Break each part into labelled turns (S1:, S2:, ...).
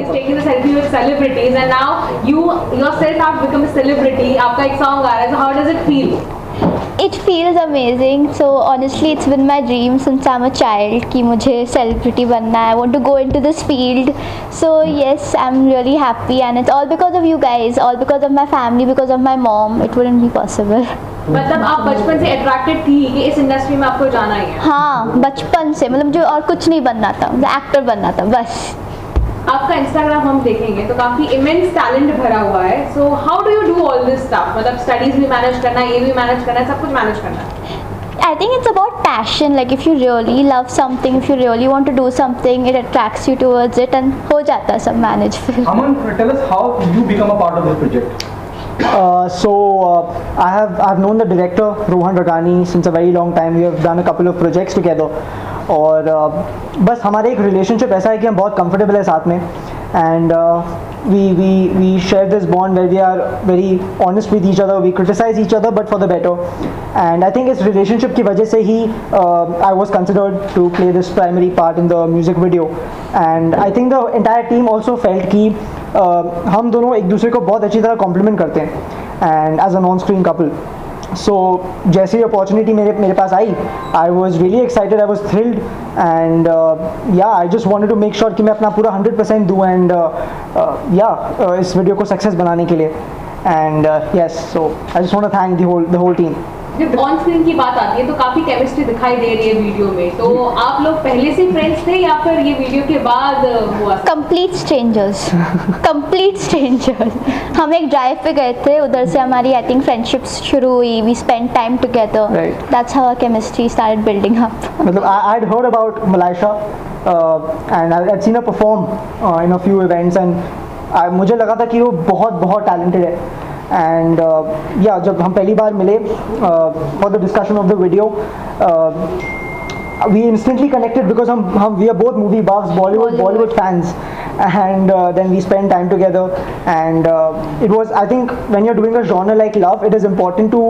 S1: is taking the selfie with celebrities, and now you yourself have become a celebrity. आपका एक song आ रहा है, so how does it feel?
S2: It feels amazing. So honestly, it's been my dream since I'm a child कि मुझे celebrity बनना है. I want to go into this field. So yes, I'm really happy, and it's all because of you guys, all because of my family, because of my mom. It wouldn't be possible.
S1: मतलब आप बचपन से attracted थी कि इस industry में आपको जाना ही है?
S2: हाँ, बचपन से, मतलब जो और कुछ नहीं बनना था, मुझे एक्टर बनना था बस.
S1: आपका इंस्टाग्राम हम देखेंगे तो काफी इमेंस टैलेंट भरा हुआ है. So how do you do all this stuff? मतलब स्टडीज भी मैनेज करना है, ये भी मैनेज करना है, सब कुछ मैनेज करना है.
S2: I think it's about passion. Like if you really love something, if you really want to do something, it attracts you towards it, and हो जाता है सब manage फिर.
S3: Aman, tell us how you become a part of this project.
S4: I've known the director Rohan Ragani since a very long time. We have done a couple of projects together. और बस हमारे एक relationship ऐसा है कि हम बहुत comfortable है साथ में, and we share this bond where we are very honest with each other, we criticize each other but for the better. And I think इस रिलेशनशिप की वजह से ही I was considered to play this primary part in the music video. And I think the entire team also felt कि हम दोनों एक दूसरे को बहुत अच्छी तरह कॉम्प्लीमेंट करते हैं and as a non screen couple. So जैसे ही अपॉर्चुनिटी मेरे पास आई, I was really excited, I was thrilled, and yeah I just wanted to make sure कि मैं अपना पूरा 100% दूँ, एंड इस वीडियो को सक्सेस बनाने के लिए. And yes, so I just want to thank the whole team.
S1: जब ऑन स्क्रीन की बात आती है तो काफी केमिस्ट्री दिखाई दे रही है वीडियो में. तो आप लोग पहले से फ्रेंड्स थे या फिर ये वीडियो के बाद हुआ?
S2: Complete strangers. Complete strangers. हम एक ड्राइव पे गए थे, उधर से हमारी आई थिंक फ्रेंडशिप शुरू हुई. We spend time together. That's how our chemistry started building up.
S4: मतलब I had heard about Malaisha and I had seen her perform in a few events, and मुझे लगा था कि वो बहुत टैलेंटेड है. एंड या जब हम पहली बार मिले for the discussion of the video, we instantly connected because we are both movie buffs, Bollywood fans, and then we spent time together, and it was, I think when you're doing a genre like love, it is important to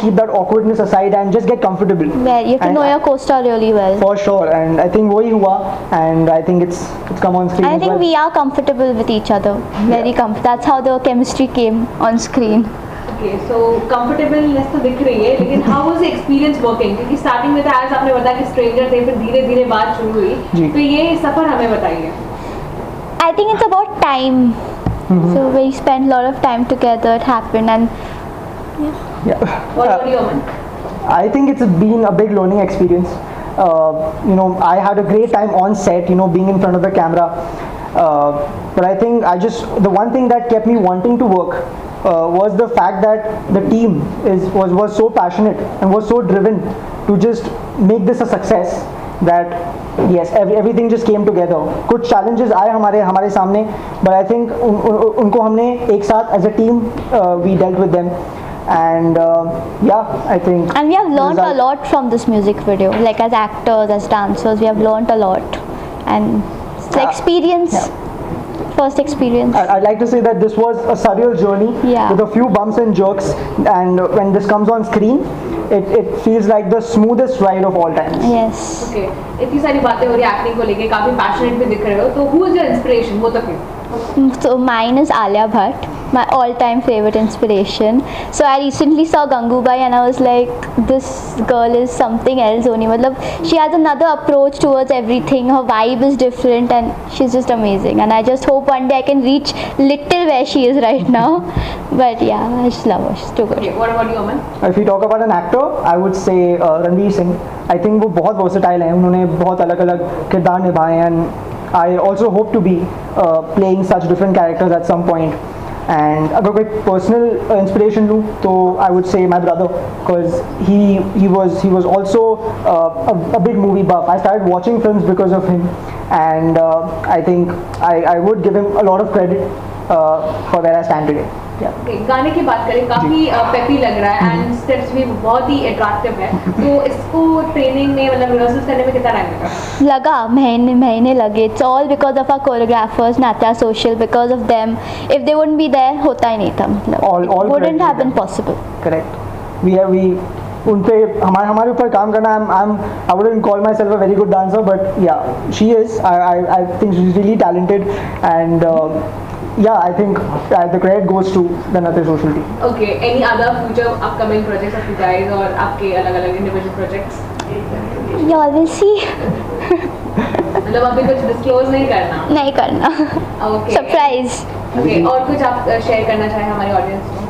S4: keep that awkwardness aside and just get comfortable.
S2: Yeah, you have to know your co-star really well.
S4: For sure, and I think वही हुआ, and I think it's come on screen.
S2: I think we are comfortable with each other, very comfortable. That's how the chemistry came on screen.
S1: Okay, so comfortableness तो दिख रही है, लेकिन how was the experience working? क्योंकि starting में तो आज आपने बताया कि स्ट्रेंजर थे, फिर धीरे धीरे बात शुरू हुई, तो ये सफर हमें बताइए.
S2: I think it's about time. So we spent a lot of time together. It happened, and
S4: yeah.
S1: What about you, Aman?
S4: I think it's been a big learning experience. I had a great time on set, being in front of the camera. But I think the one thing that kept me wanting to work was the fact that the team was so passionate and was so driven to just make this a success that yes, everything just came together. कुछ challenges आए हमारे सामने, but I think उनको हमने एक साथ as a team we dealt with them, and yeah, I think.
S2: And we have learned a lot from this music video. Like as actors, as dancers, we have learned a lot, and it's the experience. First experience.
S4: I'd like to say that this was a surreal journey with a few bumps and jerks, and when this comes on screen, it feels like the smoothest ride of all time.
S2: Yes.
S1: Okay, इतनी सारी बातें हो रही है acting को लेके, काफी passionate भी दिख रहे हो, तो who is your inspiration, both of you?
S2: So mine is Alia Bhatt, my all-time favorite inspiration. So I recently saw Gangubai and I was like, this girl is something else only. मतलब she has another approach towards everything. Her vibe is different and she's just amazing. And I just hope one day I can reach little where she is right now. But yeah, I just love her. She's too good.
S1: Okay, what about you, Aman?
S4: If we talk about an actor, I would say Ranveer Singh. I think वो बहुत versatile हैं. उन्होंने बहुत अलग-अलग किरदार निभाए हैं, and I also hope to be playing such different characters at some point. And अगर कोई personal inspiration लूँ तो I would say my brother, because he was also a big movie buff. I started watching films because of him, and I think I would give him a lot of credit for where I stand today.
S1: Okay, गाने की बात करें, काफी peppy लग रहा है and steps भी बहुत ही अट्रैक्टिव है. तो इसको ट्रेनिंग में मतलब रिहर्सल करने में कितना टाइम
S2: लगा? महीने लगे. It's all because of our choreographers, Natya Social, because of them. If they wouldn't be there, होता ही नहीं था. मतलब
S4: all
S2: wouldn't have been possible.
S4: Correct. उन पे हमारे ऊपर काम करना. I wouldn't call myself a very good dancer, but yeah, she is. I think she's really talented, and yeah, I think the credit goes to the Natya Social team.
S1: Okay, any other future upcoming projects of you guys or आपके अलग-अलग individual projects?
S2: Y'all will see.
S1: मतलब अभी कुछ disclose नहीं करना.
S2: नहीं करना.
S1: Okay.
S2: Surprise.
S1: Okay, और कुछ आप share करना चाहें हमारी audience को?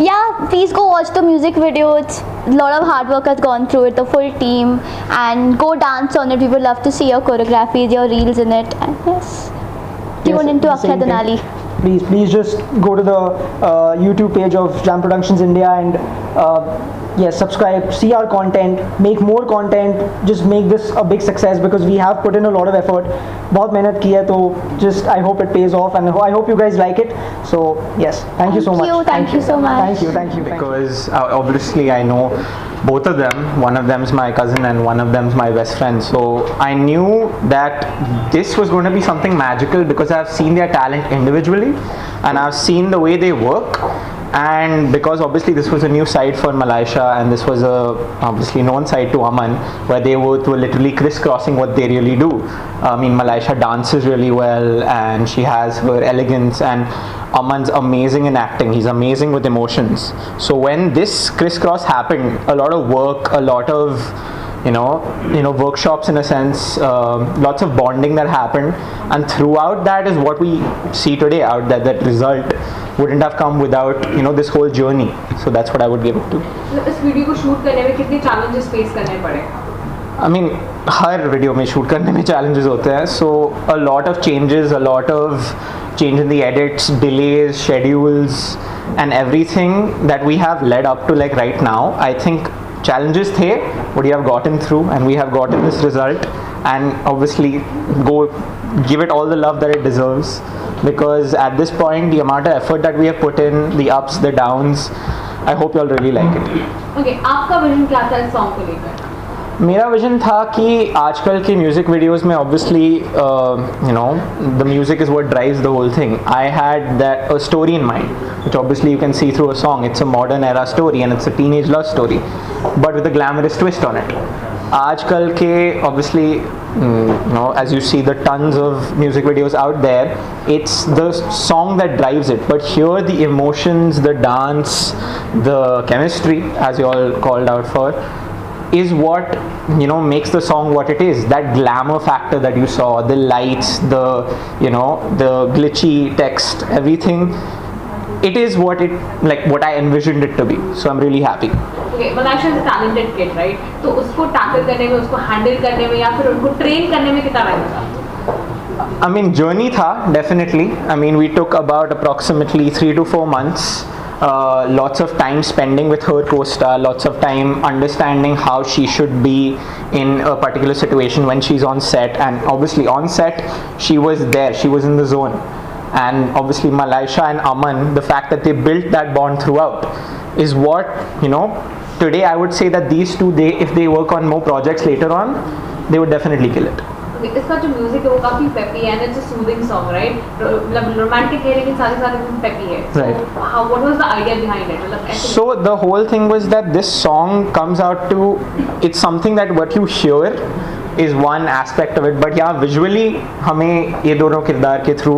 S2: Yeah, please go watch the music video. It's a lot of hard work has gone through it, the full team, and go dance on it. We would love to see your choreographies, your reels in it, and yes, tune into
S4: the
S2: Akshay
S4: same thing.
S2: Denali.
S4: Please just go to the YouTube page of Jam Productions India and yes, subscribe, see our content, make more content, just make this a big success because we have put in a lot of effort. बहुत मेहनत की है तो just I hope it pays off and I hope you guys like it. So yes, thank you so much.
S2: Thank you so much.
S4: Thank you.
S5: Because obviously I know both of them. One of them is my cousin and one of them is my best friend. So I knew that this was going to be something magical because I've seen their talent individually and I've seen the way they work. And because obviously this was a new side for Malaisha and this was a obviously known side to Aman where they were literally crisscrossing what they really do. I mean, Malaisha dances really well and she has her elegance, and Aman's amazing in acting. He's amazing with emotions. So when this crisscross happened, a lot of work, a lot of workshops in a sense, lots of bonding that happened, and throughout that is what we see today. Out that result wouldn't have come without this whole journey. So that's what I would give it to.
S1: इस video को shoot करने में कितने challenges face करने पड़े?
S5: I mean, her video में shoot करने में challenges होते हैं. So a lot of changes, a lot of change in the edits, delays, schedules, and everything that we have led up to like right now. I think challenges थे, but we have gotten through and we have gotten this result, and obviously go give it all the love that it deserves, because at this point the amount of effort that we have put in, the ups, the downs, I hope you all really like it.
S1: Okay, आपका vision क्या था इस song को लेकर?
S5: मेरा vision था कि आजकल के म्यूज़िक वीडियोस में obviously the music is what drives the whole thing. I had that a story in mind, which obviously you can see through a song. It's a modern era story and it's a teenage love story, but with a glamorous twist on it. आजकल के obviously as you see the tons of music videos out there, it's the song that drives it, but here the emotions, the dance, the chemistry, as you all called out for, is what makes the song what it is. That glamour factor that you saw, the lights, the the glitchy text, everything, it is what I envisioned it to be. So I'm really happy.
S1: Okay, Malaisha is a talented kid, right? तो उसको tackle करने में, उसको handle करने में या फिर उनको train करने में कितना time लगा?
S5: I mean, journey tha, definitely. I mean, we took about approximately 3 to 4 months. Lots of time spending with her co-star, lots of time understanding how she should be in a particular situation when she's on set, and obviously on set she was there, she was in the zone, and obviously Malaisha and Aman, the fact that they built that bond throughout is what today I would say that these two, if they work on more projects later on, they would definitely kill it.
S1: इसका जो music है वो काफी peppy है and it's a soothing song, right? मतलब romantic है लेकिन साथ ही साथ एकदम peppy है.
S5: Right.
S1: So what was the idea behind it? मतलब ऐसे
S5: So the whole thing was that this song comes out to, it's something that what you hear is one aspect of it, but yeah, visually हमें ये दोनों किरदार के through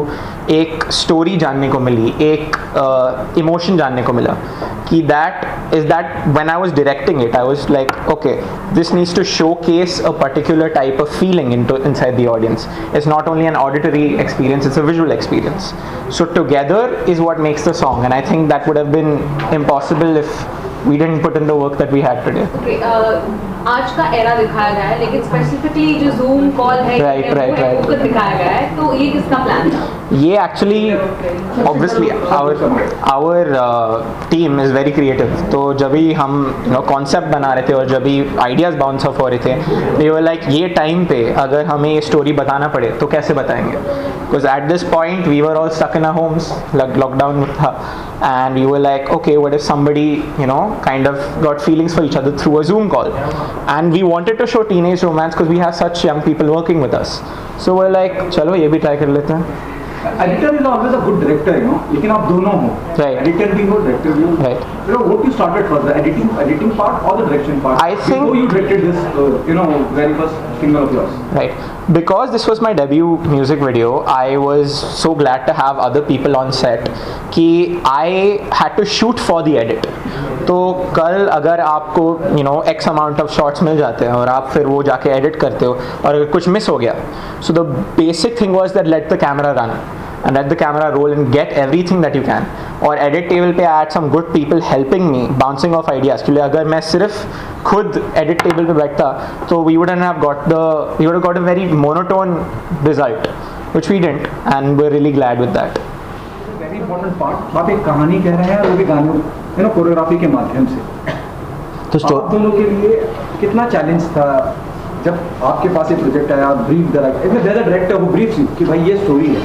S5: एक story जानने को मिली, एक इमोशन जानने को मिला कि that when I was directing it, I was like, okay, this needs to showcase a particular type of feeling inside the audience. It's not only an auditory experience, it's a visual experience. So together is what makes the song, and I think that would have been impossible if we didn't put in the work that we had today.
S1: Okay, आज का era दिखाया गया है लेकिन specifically जो Zoom call है
S5: Right.
S1: वो दिखाया गया है, तो ये किसका plan था?
S5: ये actually obviously our team is very creative. तो जब भी हम concept बना रहे थे और जब भी ideas bounce off हो रहे थे, we were like ये time पे अगर हमें ये story बताना पड़े तो कैसे बताएंगे? Because at this point we were all stuck in our homes, like lockdown था, and we were like, okay, what if somebody kind of got feelings for each other through a Zoom call, and we wanted to show teenage romance because we have such young people working with us. So we're like, चलो ये भी try कर लेते हैं.
S3: Editor is always a good director, you know. लेकिन आप दोनों हो,
S5: Right.
S3: editor भी हो, director भी हो.
S5: Right.
S3: You know, what you started first, the editing part or the direction part?
S5: I think-
S3: before you directed this, very first single of yours.
S5: Right. Because this was my debut music video, I was so glad to have other people on set कि I had to shoot for the edit. तो कल अगर आपको X amount of shots मिल जाते हैं और आप फिर वो जाके edit करते हो और अगर कुछ miss हो गया, so the basic thing was that let the camera run and let the camera roll and get everything that you can. और edit table पे I had some good people helping me bouncing off ideas. क्योंकि अगर मैं सिर्फ खुद edit table पे बैठता तो we would have got a very monotone result, which we didn't, and we're really glad with that.
S3: Very important part, आप एक कहानी कह रहे हैं और वो भी गानों कोरियोग्राफी के माध्यम से.
S4: तो
S3: आप दोनों के लिए कितना चैलेंज था जब आपके पास एक प्रोजेक्ट आया, ब्रीफ डायरेक्टर वो ब्रीफ कि भाई ये स्टोरी है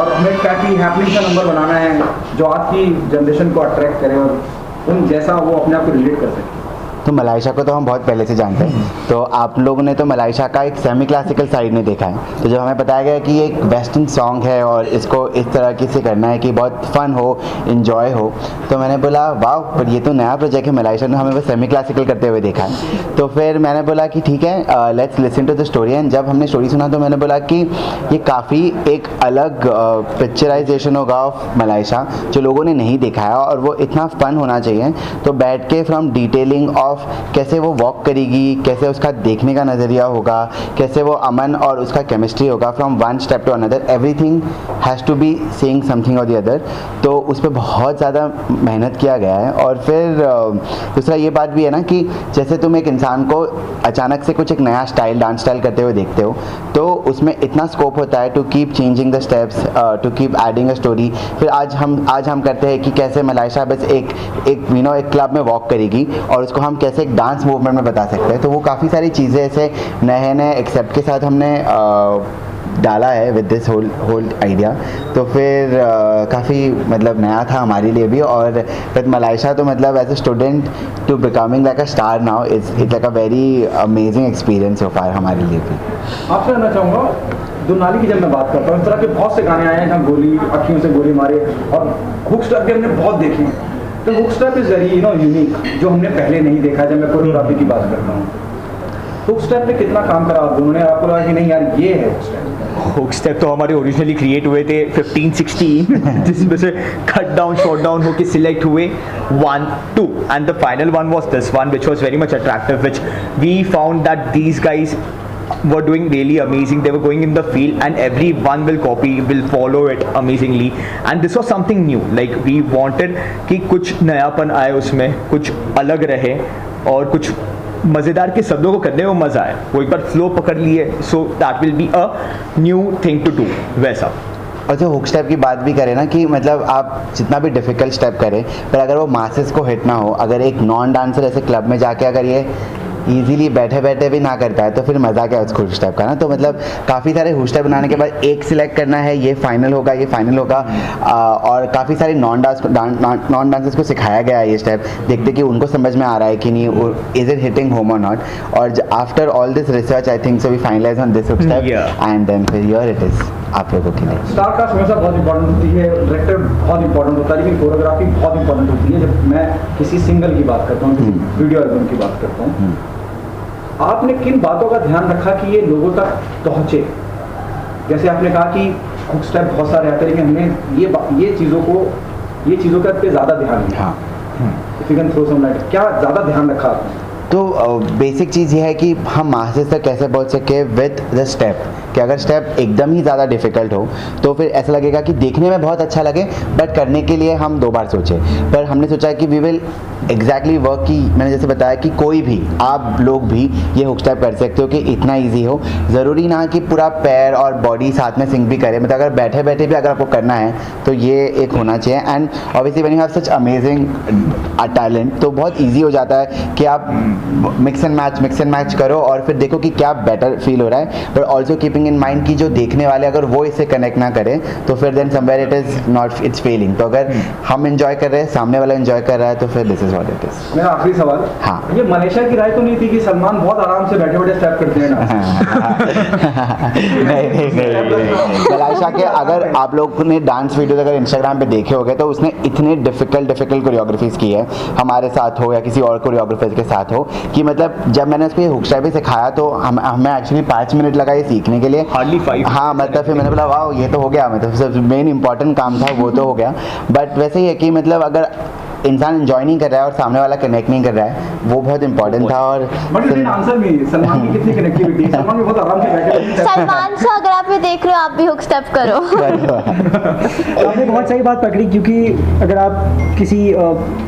S3: और हमें क्या कि हैपनिंग का नंबर बनाना है जो आज की जनरेशन को अट्रैक्ट करे और उन जैसा वो अपने आप को रिलेट कर सके.
S6: तो मलाइशा को तो हम बहुत पहले से जानते हैं, तो आप लोगों ने तो मलाइशा का एक सेमी क्लासिकल साइड में देखा है. तो जब हमें बताया गया कि ये एक वेस्टर्न सॉन्ग है और इसको इस तरह से करना है कि बहुत फन हो, इन्जॉय हो, तो मैंने बोला वाह, पर ये तो नया प्रोजेक्ट है. मलाइशा ने हमें वो सेमी क्लासिकल करते हुए देखा है. तो फिर मैंने बोला कि ठीक है, let's listen to the story. And जब हमने स्टोरी सुना तो मैंने बोला कि ये काफ़ी एक अलग पिक्चराइजेशन होगा ऑफ मलाइशा जो लोगों ने नहीं देखा है और वो इतना फन होना चाहिए. तो बैठ के फ्रॉम डिटेलिंग ऑफ कैसे वो वॉक करेगी, कैसे उसका देखने का नज़रिया होगा, कैसे वो अमन और उसका केमिस्ट्री होगा, from one step to another everything has to be saying something और द अदर. तो उस पर बहुत ज़्यादा मेहनत किया गया है. और फिर दूसरा ये बात भी है ना कि जैसे तुम एक इंसान को अचानक से कुछ एक नया स्टाइल, डांस स्टाइल करते हुए देखते हो, तो उसमें इतना स्कोप होता है to keep changing the steps, to keep adding a story. फिर आज हम करते हैं कि कैसे मलाइशा बस एक क्लब में वॉक करेगी और उसको हम कैसे एक डांस मूवमेंट में बता सकते हैं. तो वो काफ़ी सारी चीज़ें ऐसे नए एक्सेप्ट के साथ हमने डाला है विद दिस होल आइडिया. तो फिर काफ़ी मतलब नया था हमारे लिए भी. और विद मलाइशा तो मतलब as a student to becoming like a star now it's like a very amazing experience so far हमारे लिए भी.
S3: आपसे कहना चाहूँगा, दुनाली की जब मैं बात करता हूँ, इस तरह के बहुत से गाने आए हैं जहाँ गोली अखियों से गोली मारे और हुक स्टेप भी हमने बहुत देखे हैं. तो hook step is very unique, जो हमने पहले नहीं देखा. जब मैं कोरियोग्राफी की बात करता हूँ, हुक स्टेप पे कितना काम करा आप दोनों ने? आपको लगा कि नहीं यार ये है हुक स्टेप?
S7: हुक स्टेप तो हमारे ओरिजिनली क्रिएट हुए थे 15-16 जिसमें से कट डाउन शॉट डाउन होकर सिलेक्ट हुए 1-2 and the final one was this one which was very much attractive, which we found that these guys were doing really amazing. They were going in the field and everyone will follow it amazingly, and this was something new. Like we wanted कि कुछ नयापन आए उसमें, कुछ अलग रहे और कुछ मज़ेदार के शब्दों को करने में मज़ा आए. वो एक बार फ्लो पकड़ लिए, so that will be a new thing to do वैसा.
S6: और जो हुक स्टेप की बात भी करें ना कि मतलब आप जितना भी डिफ़िकल्ट स्टेप करें, पर अगर वो मासेस को हिट ना हो, अगर एक नॉन डांसर ऐसे क्लब में जाके अगर ये ईजिली बैठे बैठे भी ना कर पाए तो फिर मज़ा क्या उस हुक स्टेप का ना. तो मतलब काफ़ी सारे हुक स्टेप बनाने के बाद एक सिलेक्ट करना है, ये फाइनल होगा और काफ़ी सारे नॉन डांसर्स को सिखाया गया है ये स्टेप. देखते कि उनको समझ में आ रहा है कि नहीं, इज इट हिटिंग होम और नॉट. और after all this research I think so we finalize on this hook step and then फिर हियर इट इज़ आप लोगों के लिए.
S3: स्टार कास्ट हमेशा बहुत इंपॉर्टेंट होती है, डायरेक्टर बहुत इंपॉर्टेंट होता है, लेकिन कोरियोग्राफी बहुत इंपॉर्टेंट होती है. जब मैं किसी सिंगल की बात करता हूँ, किसी वीडियो एल्बम की बात करता हूँ, आपने किन बातों का ध्यान रखा कि ये लोगों तक पहुँचे? जैसे आपने कहा कि हुक स्टेप बहुत सारे आते हैं, लेकिन हमने ये चीज़ों का पे ज़्यादा ध्यान दिया. If you can throw some light, क्या ज़्यादा ध्यान रखा आपने?
S6: तो बेसिक चीज़ ये है कि हम मासेस तक कैसे पहुँच सके विद द स्टेप. कि अगर स्टेप एकदम ही ज़्यादा डिफ़िकल्ट हो तो फिर ऐसा लगेगा कि देखने में बहुत अच्छा लगे, बट करने के लिए हम 2 बार सोचें. पर हमने सोचा कि वी विल एग्जैक्टली वर्क की मैंने जैसे बताया कि कोई भी आप लोग भी ये हुक स्टेप कर सकते हो कि इतना ईजी हो. ज़रूरी ना कि पूरा पैर और बॉडी साथ में सिंक भी करे, मतलब अगर बैठे बैठे भी अगर आपको करना है तो ये एक होना चाहिए. And obviously when you have such amazing talent तो बहुत ईजी हो जाता है कि आप मिक्स एंड मैच करो और फिर देखो कि क्या बेटर फील हो रहा है, but also keeping keeping in mind कि जो देखने वाले अगर वो इसे कनेक्ट ना करे तो फिर then somewhere it is not, it's failing. तो अगर हम एंजॉय कर रहे हैं, सामने वाला एंजॉय कर रहा है, तो फिर this is what it is.
S3: मेरा आखिरी सवाल,
S6: हाँ.
S3: ये मनीषा की राय तो नहीं थी कि सलमान बहुत आराम से बैठे बैठे स्टेप करते हैं ना?
S6: नहीं. मलाइशा के अगर आप लोगों ने डांस वीडियोस अगर इंस्टाग्राम पे देखे होंगे तो उसने इतने डिफिकल्ट कोरियोग्राफीज की है हमारे साथ हो या किसी और कोरियोग्राफर के साथ हो कि मतलब जब मैंने उसको ये हुक स्टेप भी सिखाया तो हमें एक्चुअली 5 मिनट लगा ये सीखने के लिए.
S7: हार्डली 5.
S6: हाँ, मतलब फिर मैंने बोला वाह ये तो हो गया, मतलब सबसे मेन इंपॉर्टेंट काम था वो तो हो गया. बट वैसे ही है कि मतलब अगर इंसान एंजॉय नहीं कर रहा है और सामने वाला कनेक्ट नहीं कर रहा है, वो बहुत इंपॉर्टेंट था. और
S3: बट आंसर नहीं, सलमान की कितनी कनेक्टिविटी, सलमान भी बहुत आराम से बैठे.
S2: सलमान से अगर आप ये देख रहे हो, आप भी हुक स्टेप करो.
S4: आपने बहुत सही बात पकड़ी, क्योंकि अगर आप किसी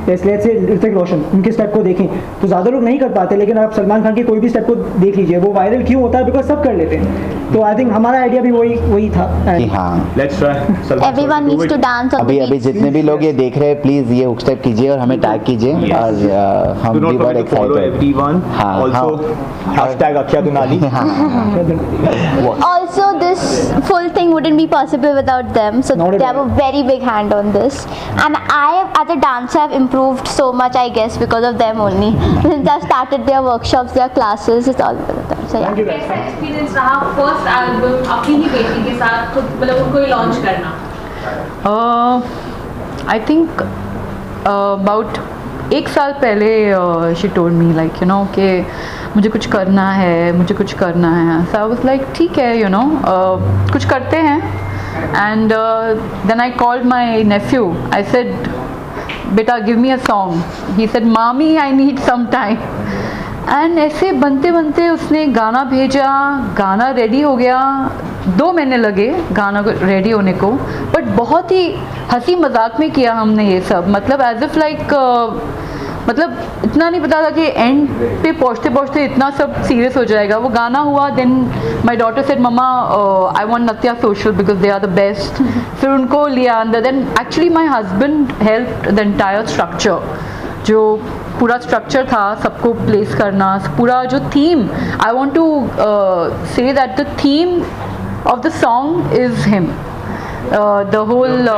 S4: लेट्स से ऋतिक रोशन उनके स्टेप को देखें तो ज़्यादा लोग नहीं कर पाते, लेकिन आप सलमान खान के कोई भी स्टेप को देख लीजिए, वो वायरल क्यों होता है? बिकॉज सब कर लेते हैं. तो आई थिंक हमारा आइडिया भी वही था.
S6: हाँ,
S7: let's try.
S2: Everyone needs to dance on the
S6: अभी
S2: beach.
S6: जितने भी लोग ये देख रहे हैं प्लीज ये हुक स्टेप कीजिए और हमें टैग कीजिए. और हम
S7: Do
S6: भी
S7: not
S6: बहुत
S7: forget to follow
S6: excited.
S7: everyone.
S6: हाँ,
S7: Also hashtag Akhya Dunali.
S2: Also, this full thing wouldn't be possible without them. So
S4: Not at
S2: they have a very big hand on this. And I, as a dancer, have improved so much, I guess, because of them only. Since I started their workshops, their classes, it's all because of them. So yeah.
S1: कैसा experience रहा first album अपनी ही बेटी के साथ खुद मतलब उनको ही launch करना?
S8: I think about 1 साल पहले she told me like you know कि मुझे कुछ करना है. So I was like ठीक है कुछ करते हैं. And then I called my nephew. I said beta give me a song. He said mommy I need some time. And ऐसे बनते बनते उसने गाना भेजा, गाना रेडी हो गया. 2 महीने लगे गाना को रेडी होने को, बट बहुत ही हंसी मजाक में किया हमने ये सब. मतलब एज इफ लाइक मतलब इतना नहीं पता था कि एंड पे पहुँचते पहुँचते इतना सब सीरियस हो जाएगा. वो गाना हुआ. Then my daughter said mamma I want Natya social because they are the best. फिर उनको लिया अंदर. Then actually my husband help the entire structure. जो पूरा स्ट्रक्चर था सबको प्लेस करना, पूरा जो theme, I want to say that the theme of the song is him. The whole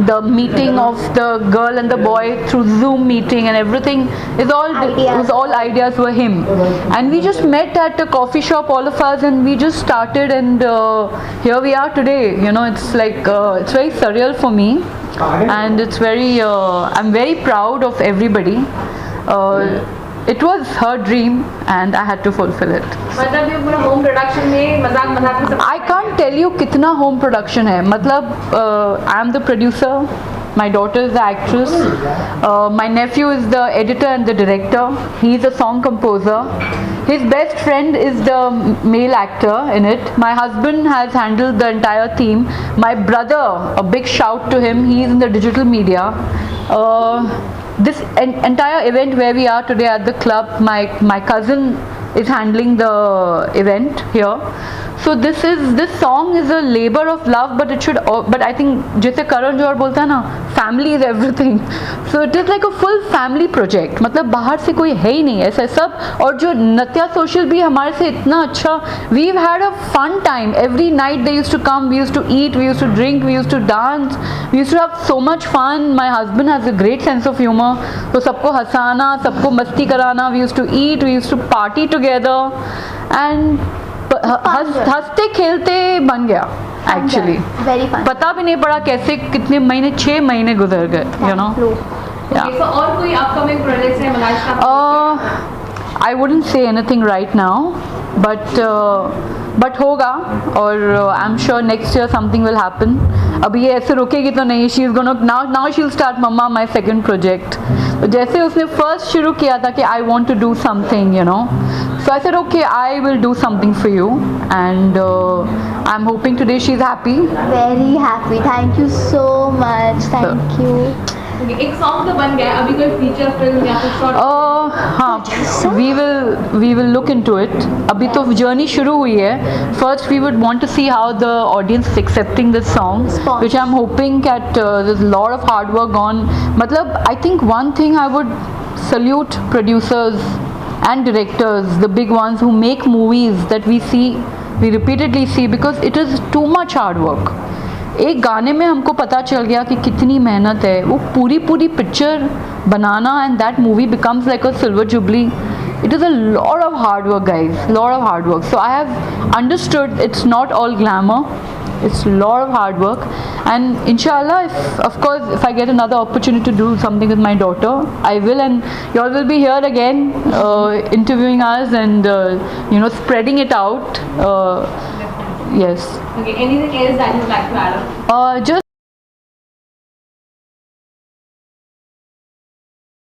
S8: the meeting of the girl and the boy through Zoom meeting and everything is all ideas were him. And we just met at a coffee shop, all of us, and we just started, and here we are today. It's like it's very surreal for me, and it's very I'm very proud of everybody. It was her dream and I had to fulfill it.
S1: मतलब ये पूरा home production में मजाक में सब.
S8: I can't tell you कितना home production है. मतलब I am the producer, my daughter is the actress, my nephew is the editor and the director, he is a song composer, his best friend is the male actor in it, my husband has handled the entire theme, my brother, a big shout to him, he is in the digital media. This entire event where we are today at the club, my cousin is handling the event here. So this song is a labor of love, but I think जैसे करण जौहर बोलता है ना, family is everything. So it is like a full family project. मतलब बाहर से कोई है ही नहीं ऐसा सब. और जो नत्या सोशल भी हमारे से इतना अच्छा, we've had a fun time. Every night they used to come, we used to eat, we used to drink, we used to dance, we used to have so much fun. My husband has a great sense of humor. तो सबको हंसाना, सबको मस्ती कराना, we used to eat, we used to party together, and हंसते खेलते बन गया actually. पता भी नहीं पड़ा कैसे कितने महीने, 6 महीने गुजर गए.
S1: So और कोई अपकमिंग प्रोजेक्ट्स हैं मलाइशा?
S8: I wouldn't say anything right now, but होगा. और I'm sure next year something will happen. अभी ये ऐसे रुकेगी तो नहीं. She's gonna now she'll start Mama my second project. जैसे उसने first शुरू किया था कि I want to do something, So I said okay, I will do something for you, and I'm hoping today she's happy.
S2: Very happy. Thank you so much. Thank you.
S1: एक song तो बन गया. अभी कोई फीचर फिल्म या कुछ short?
S8: हाँ, we will look into it. अभी तो जर्नी शुरू हुई है. First we would want to see how the audience is accepting this song, which I'm hoping that there's a lot of hard work on. मतलब I think one thing I would salute producers and directors, the big ones who make movies that we see we repeatedly see because it is too much hard work. एक गाने में हमको पता चल गया कि कितनी मेहनत है, वो पूरी picture banana, and that movie becomes like a silver jubilee. It is a lot of hard work, guys, lot of hard work. So I have understood it's not all glamour. It's a lot of hard work, and inshallah, if I get another opportunity to do something with my daughter, I will, and you all will be here again interviewing us and spreading it out. Yes.
S1: Okay, anything else that you'd like to add on?
S8: Just